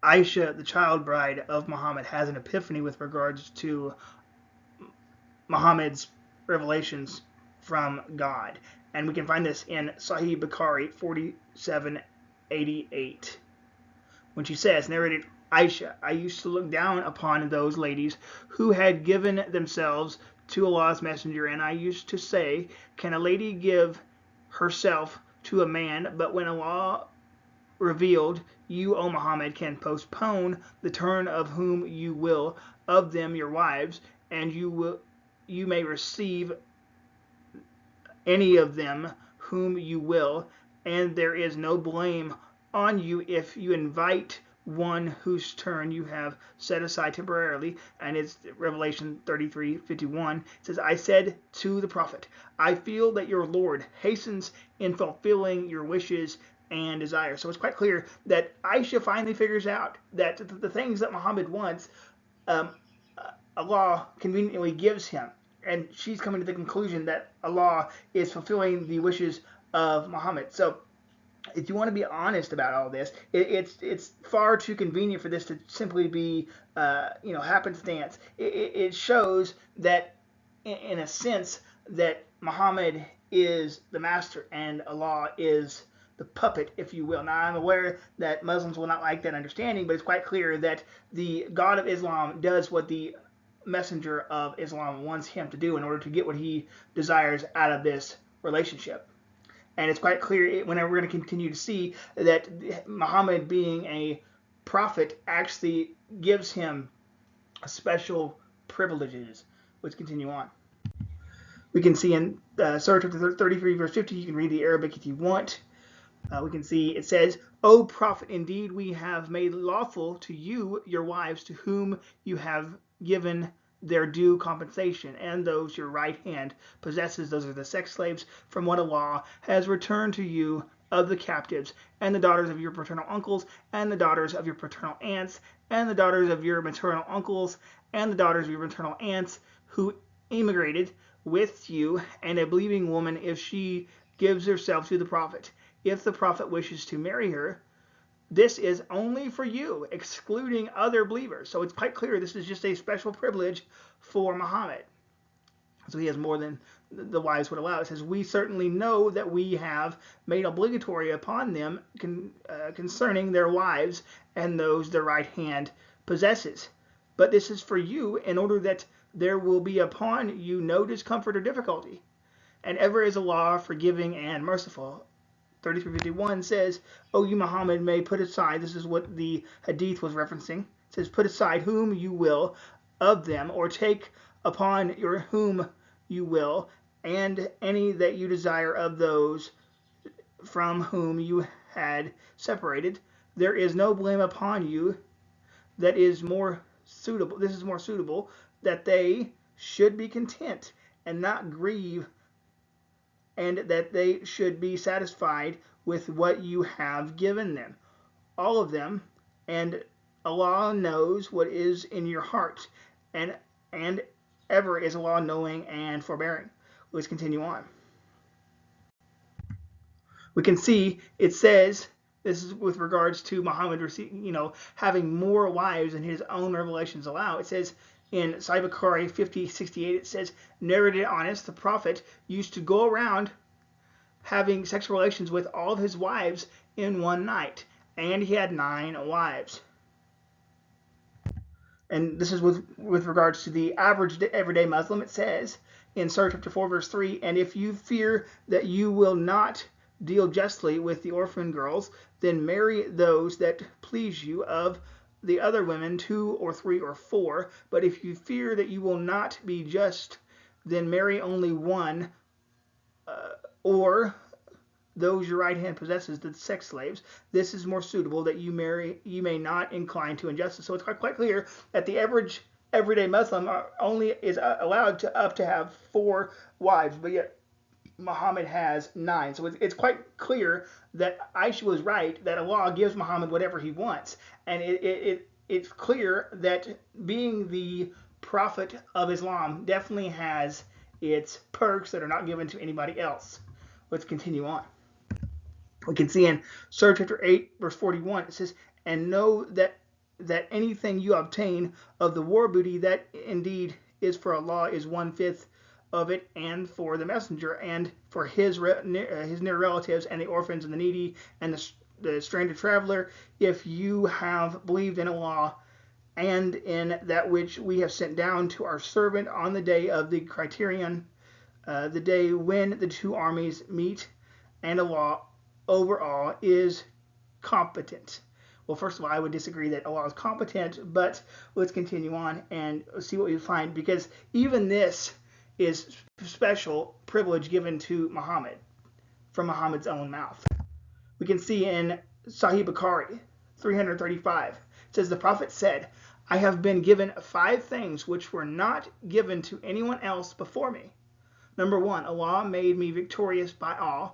Aisha, the child bride of Muhammad, has an epiphany with regards to Muhammad's revelations from God. And we can find this in Sahih Bukhari 4788. When she says, narrated Aisha, I used to look down upon those ladies who had given themselves to Allah's messenger, and I used to say, can a lady give herself to a man? But when Allah revealed, you, O Muhammad, can postpone the turn of whom you will of them your wives, and you may receive any of them whom you will, and there is no blame on you if you invite one whose turn you have set aside temporarily. And it's Revelation 33:51. It says, I said to the prophet, I feel that your Lord hastens in fulfilling your wishes and desires. So it's quite clear that Aisha finally figures out that the things that Muhammad wants, um, Allah conveniently gives him. And she's coming to the conclusion that Allah is fulfilling the wishes of Muhammad. So if you want to be honest about all this, it's far too convenient for this to simply be happenstance. It shows that in a sense that Muhammad is the master and Allah is the puppet, if you will. Now, I'm aware that Muslims will not like that understanding, but it's quite clear that the God of Islam does what the messenger of Islam wants him to do in order to get what he desires out of this relationship. And it's quite clear, whenever we're going to continue to see that Muhammad, being a prophet, actually gives him special privileges. Let's continue on. We can see in Surah chapter 33, verse 50, you can read the Arabic if you want. We can see it says, O Prophet, indeed we have made lawful to you your wives to whom you have given their due compensation, and those your right hand possesses, those are the sex slaves, from what Allah has returned to you of the captives, and the daughters of your paternal uncles, and the daughters of your paternal aunts, and the daughters of your maternal uncles, and the daughters of your maternal aunts who immigrated with you, and a believing woman if she gives herself to the Prophet. If the Prophet wishes to marry her, this is only for you, excluding other believers. So it's quite clear this is just a special privilege for Muhammad. So he has more than the wives would allow. It says, we certainly know that we have made obligatory upon them concerning their wives and those their right hand possesses. But this is for you in order that there will be upon you no discomfort or difficulty. And ever is Allah forgiving and merciful. 33:51 says, "O you Muhammad may put aside," this is what the hadith was referencing, it says, "put aside whom you will of them, or take upon your whom you will, and any that you desire of those from whom you had separated. There is no blame upon you. That is more suitable. This is more suitable, that they should be content and not grieve, and that they should be satisfied with what you have given them, all of them, and Allah knows what is in your heart, and ever is Allah knowing and forbearing." Let's continue on. We can see it says, this is with regards to Muhammad having more wives than his own revelations allow. It says in Sahih Bukhari 50:68, it says, narrated honest, the Prophet used to go around having sexual relations with all of his wives in one night, and he had 9 wives. And this is with regards to the average everyday Muslim. It says in Surah chapter 4, verse 3, "And if you fear that you will not deal justly with the orphan girls, then marry those that please you of the other women, 2 or 3 or 4. But if you fear that you will not be just, then marry only one, or those your right hand possesses, the sex slaves. This is more suitable, that you may not incline to injustice." So it's quite clear that the average everyday Muslim only is allowed to have 4 wives, but yet Muhammad has 9. So it's quite clear that Aisha was right, that Allah gives Muhammad whatever he wants. And it's clear that being the prophet of Islam definitely has its perks that are not given to anybody else. Let's continue on. We can see in Surah chapter 8, verse 41, it says, "And know that that anything you obtain of the war booty, that indeed is for Allah, is 1/5 of it, and for the messenger, and for his near relatives, and the orphans, and the needy, and the stranded traveler, if you have believed in Allah and in that which we have sent down to our servant on the day of the criterion, the day when the two armies meet, and Allah overall is competent. Well, first of all, I would disagree that Allah is competent, but let's continue on and see what we find, because even this is special privilege given to Muhammad from Muhammad's own mouth. We can see in Sahih Bukhari 335, it says, the Prophet said, I have been given 5 things which were not given to anyone else before me. Number 1, Allah made me victorious by awe,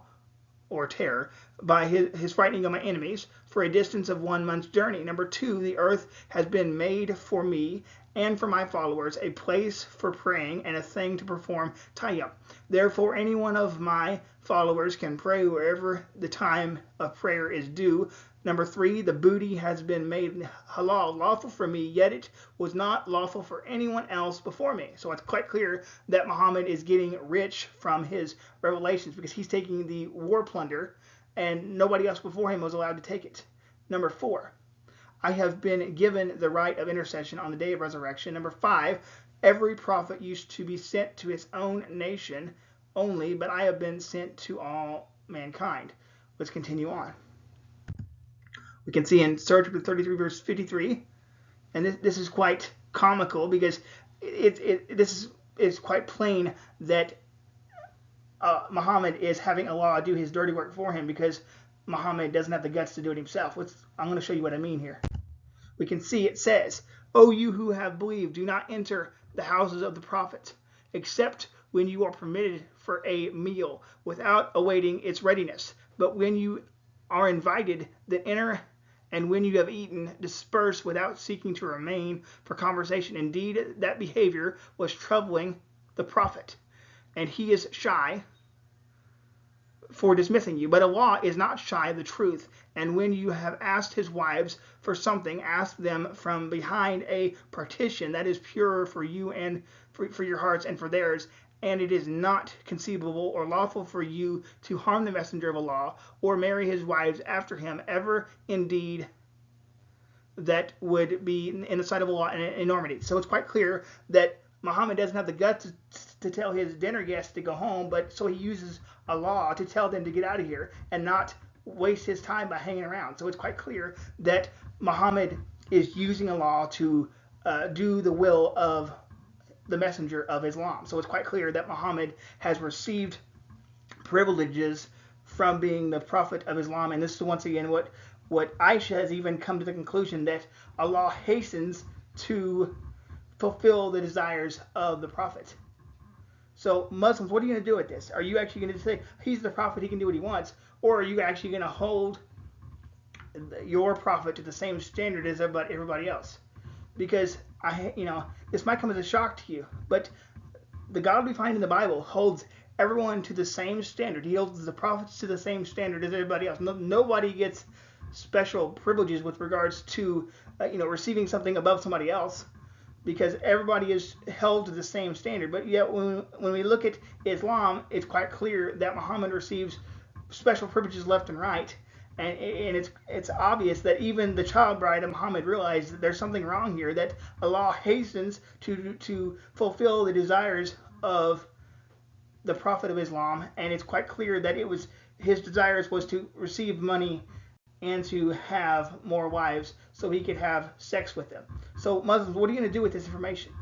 or terror, by his frightening of my enemies for a distance of 1 month's journey. Number 2, the earth has been made for me and for my followers, a place for praying and a thing to perform tayyam. Therefore, any one of my followers can pray wherever the time of prayer is due. Number 3, the booty has been made halal, lawful for me, yet it was not lawful for anyone else before me. So it's quite clear that Muhammad is getting rich from his revelations, because he's taking the war plunder and nobody else before him was allowed to take it. Number 4, I have been given the right of intercession on the day of resurrection. Number 5, every prophet used to be sent to his own nation only, but I have been sent to all mankind. Let's continue on. We can see in Surah 33 verse 53, and this is quite comical, because this is quite plain that Muhammad is having Allah do his dirty work for him, because Muhammad doesn't have the guts to do it himself. I'm going to show you what I mean here. We can see it says, O you who have believed, do not enter the houses of the prophets, except when you are permitted for a meal, without awaiting its readiness. But when you are invited, then enter, and when you have eaten, disperse without seeking to remain for conversation. Indeed, that behavior was troubling the prophet, and he is shy for dismissing you. But Allah is not shy of the truth, and when you have asked his wives for something, ask them from behind a partition that is pure for you and for your hearts and for theirs. And it is not conceivable or lawful for you to harm the messenger of Allah or marry his wives after him ever. Indeed, that would be in the sight of Allah an enormity. So it's quite clear that Muhammad doesn't have the guts to tell his dinner guests to go home, but so he uses Allah to tell them to get out of here and not waste his time by hanging around. So it's quite clear that Muhammad is using Allah to do the will of the messenger of Islam. So it's quite clear that Muhammad has received privileges from being the prophet of Islam. And this is once again what Aisha has even come to the conclusion, that Allah hastens to fulfill the desires of the prophet. So Muslims, what are you going to do with this? Are you actually going to say he's the prophet, he can do what he wants, or are you actually going to hold your prophet to the same standard as everybody else? Because this might come as a shock to you, but the God we find in the Bible holds everyone to the same standard. He holds the prophets to the same standard as everybody else. Nobody gets special privileges with regards to receiving something above somebody else, because everybody is held to the same standard. But yet when we look at Islam, it's quite clear that Muhammad receives special privileges left and right. And it's obvious that even the child bride of Muhammad realized that there's something wrong here, that Allah hastens to fulfill the desires of the Prophet of Islam, and it's quite clear that his desires was to receive money and to have more wives so he could have sex with them. So Muslims, what are you going to do with this information?